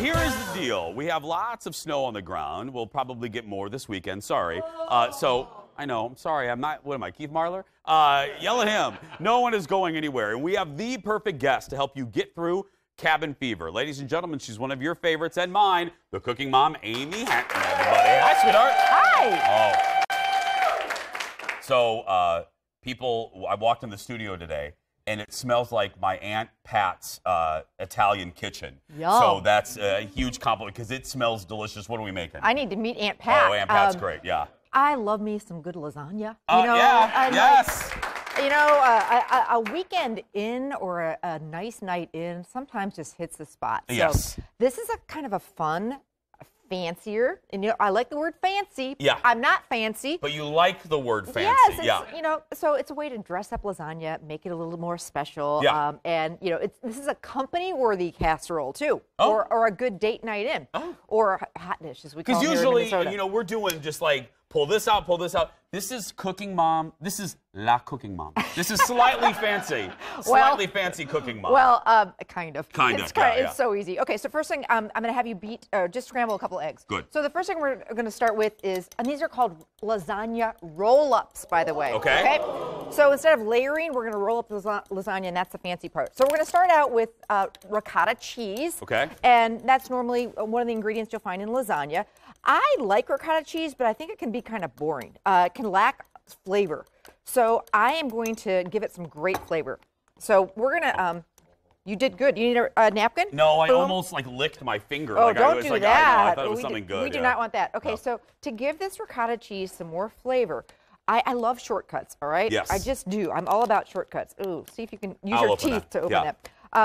Here is the deal. We have lots of snow on the ground. We'll probably get more this weekend. Sorry. So I know. I'm sorry. I'm not. What am I, Keith Marler? Yell at him. No one is going anywhere, and we have the perfect guest to help you get through cabin fever. Ladies and gentlemen, she's one of your favorites and mine, the cooking mom, Amy Hatton. Everybody, hi, sweetheart. Hi. Oh. So, people, I walked in the studio today, and it smells like my Aunt Pat's Italian kitchen. Yum. So that's a huge compliment because it smells delicious. What are we making? I need to meet Aunt Pat. Oh, Aunt Pat's great, yeah. I love me some good lasagna. Yes. You know, a weekend in or a nice night in sometimes just hits the spot. So Yes. this is a kind of a fun, fancier, and you know, I like the word fancy. Yeah. I'm not fancy. But you like the word fancy. Yes, it's, yeah. you know, so it's a way to dress up lasagna, make it a little more special. Yeah. And, you know, this is a company-worthy casserole, too. Oh. Or a good date night in. Oh. Or a hot dish, as we call it Because here in usually, Minnesota. you know, we're doing just like, pull this out, pull this out. This is cooking mom. This is La Cooking Mom. This is slightly fancy. Slightly fancy cooking mom. Well, kind of. Kind of, It's, yeah. it's so easy. Okay, so first thing, I'm going to have you just scramble a couple eggs. Good. So the first thing we're going to start with is, and these are called lasagna roll-ups, by the way. Okay. So instead of layering, we're going to roll up the lasagna, and that's the fancy part. So we're going to start out with ricotta cheese. Okay. And that's normally one of the ingredients you'll find in lasagna. I like ricotta cheese, but I think it can be kind of boring. It can lack flavor. So I am going to give it some great flavor. So we're going to, you did good. You need a napkin? No, I Boom. almost like licked my finger. Oh, like, don't I was do like, that. I know, I thought it was something good. We do not want that. Okay, No. so to give this ricotta cheese some more flavor, I love shortcuts, all right? Yes. I just do. I'm all about shortcuts. Ooh, see if you can use I'll your open teeth it. to open Yeah.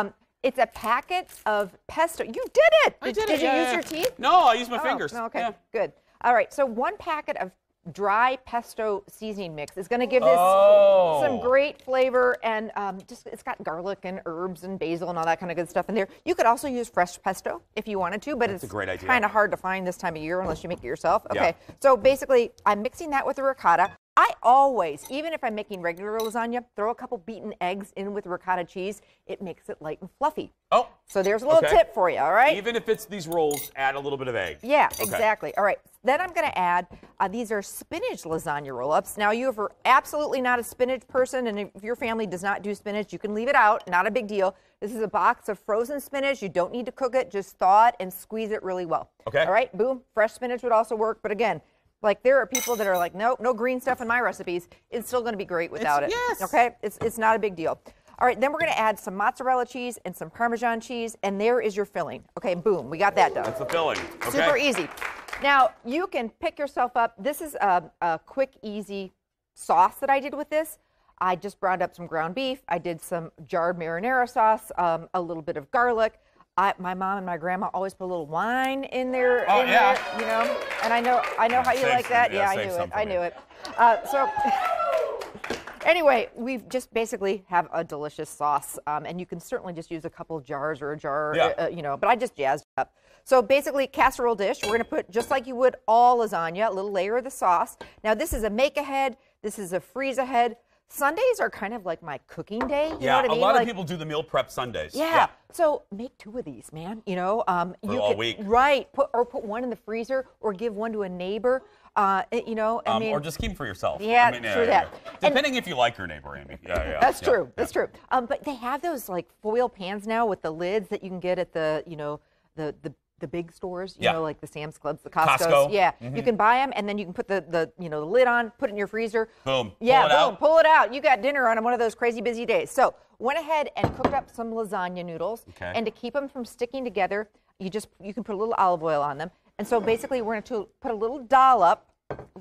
it. It's a packet of pesto. You did it! I did Did it, you yeah, use your teeth? No, I used my fingers. No, okay, Yeah. good. All right, so 1 packet of dry pesto seasoning mix is going to give this some great flavor, and just it's got garlic and herbs and basil and all that kind of good stuff in there. You could also use fresh pesto if you wanted to, but That's a great idea. kind of hard to find this time of year unless you make it yourself. Yeah. Okay, so basically I'm mixing that with the ricotta. I always, even if I'm making regular lasagna, throw a couple beaten eggs in with ricotta cheese. It makes it light and fluffy. Oh. So there's a little tip for you, all right? Even if it's these rolls, add a little bit of egg. Yeah, Okay. exactly. All right. Then I'm going to add, these are spinach lasagna roll-ups. Now, you are absolutely not a spinach person, and if your family does not do spinach, you can leave it out. Not a big deal. This is a box of frozen spinach. You don't need to cook it. Just thaw it and squeeze it really well. Okay. All right. Boom. Fresh spinach would also work. But again, like there are people that are like, nope, no green stuff in my recipes. It's still going to be great without it. Yes. Okay. It's not a big deal. All right, then we're going to add some mozzarella cheese and some Parmesan cheese, and there is your filling. Okay, boom, we got that done. That's the filling. Okay. Super easy. Now, you can pick yourself up. This is a quick, easy sauce that I did with this. I just browned up some ground beef. I did some jarred marinara sauce, a little bit of garlic. My mom and my grandma always put a little wine in there. Yeah. There, you know, and I know how you like that. Yeah, I knew it. So. Anyway, we've just basically have a delicious sauce, and you can certainly just use a couple of jars or a jar, you know, but I just jazzed it up. So basically, casserole dish, we're going to put, just like you would all lasagna, a little layer of the sauce. Now, this is a make-ahead. This is a freeze-ahead. Sundays are kind of like my cooking day. You know what I mean? A lot of people do the meal prep Sundays. Yeah. So make 2 of these, man. You know, For all week. Right. Put one in the freezer or give one to a neighbor. You know, I mean, or just keep them for yourself. Yeah, I mean, true that. Depending if you like your neighbor, Amy. That's true. That's true. But they have those like foil pans now with the lids that you can get at the, you know, the big stores, you know, like the Sam's Clubs, the Costco's. Yeah, you can buy them, and then you can put the you know, the lid on, put it in your freezer. Boom. Yeah, pull it out. You got dinner on one of those crazy busy days. So went ahead and cooked up some lasagna noodles, and to keep them from sticking together, you can put a little olive oil on them. And so basically, we're going to put a little dollop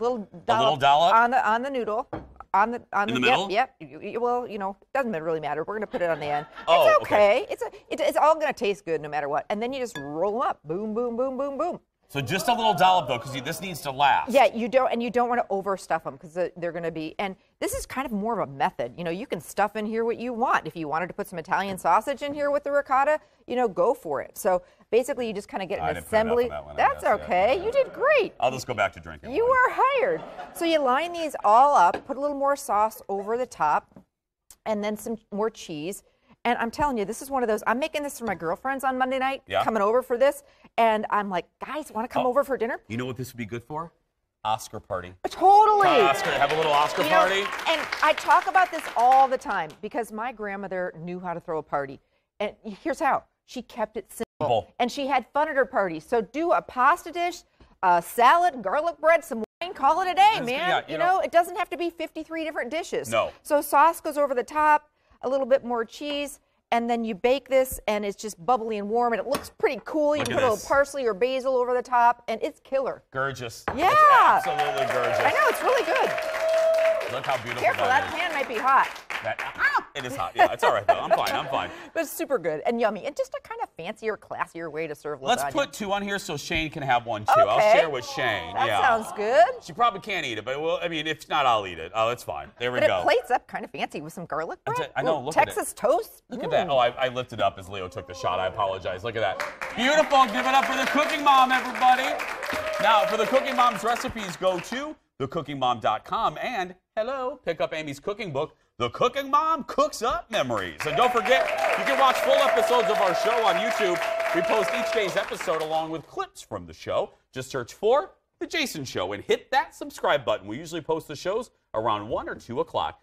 on the noodle. In the middle? Yep. Well, you know, it doesn't really matter. We're going to put it on the end. Oh, it's okay. It's all going to taste good no matter what. And then you just roll them up. Boom, boom, boom, boom, boom. So just a little dollop, though, because this needs to last. Yeah, you don't want to overstuff them because they're going to be, and this is kind of more of a method. You know, you can stuff in here what you want. If you wanted to put some Italian sausage in here with the ricotta, you know, go for it. So basically, you just kind of get an assembly. That's okay. You did great. I'll just go back to drinking. You are hired. So you line these all up, put a little more sauce over the top, and then some more cheese. And I'm telling you, this is one of those. I'm making this for my girlfriends on Monday night, Yeah. coming over for this. And I'm like, guys, want to come over for dinner? You know what this would be good for? Oscar party. Totally. Have a little Oscar party. And I talk about this all the time because my grandmother knew how to throw a party. And here's how. She kept it simple. And she had fun at her party. So do a pasta dish, a salad, garlic bread, some wine, call it a day, man. Yeah, you know, it doesn't have to be 53 different dishes. No. So sauce goes over the top, a little bit more cheese, and then you bake this, and it's just bubbly and warm, and it looks pretty cool. You can put a little parsley or basil over the top, and it's killer. Gorgeous. Yeah. It's absolutely gorgeous. I know, it's really good. Look how beautiful Careful, that is. pan might be hot. It is hot. Yeah, it's all right, though. I'm fine. But it's super good and yummy, and just a kind of fancier, classier way to serve lasagna. Let's put 2 on here so Shane can have one, too. Okay. I'll share with Shane. That sounds good. She probably can't eat it, but if not, I'll eat it. Oh, it's fine. There we But go. it plates up kind of fancy with some garlic bread. I know, look at it. Texas toast. Look at that. Oh, I lifted up as Leo took the shot. I apologize. Look at that. Beautiful. Give it up for the Cooking Mom, everybody. Now, for the Cooking Mom's recipes, go to thecookingmom.com and, pick up Amy's cooking book, The Cooking Mom Cooks Up Memories. And don't forget, you can watch full episodes of our show on YouTube. We post each day's episode along with clips from the show. Just search for The Jason Show and hit that subscribe button. We usually post the shows around 1 or 2 o'clock.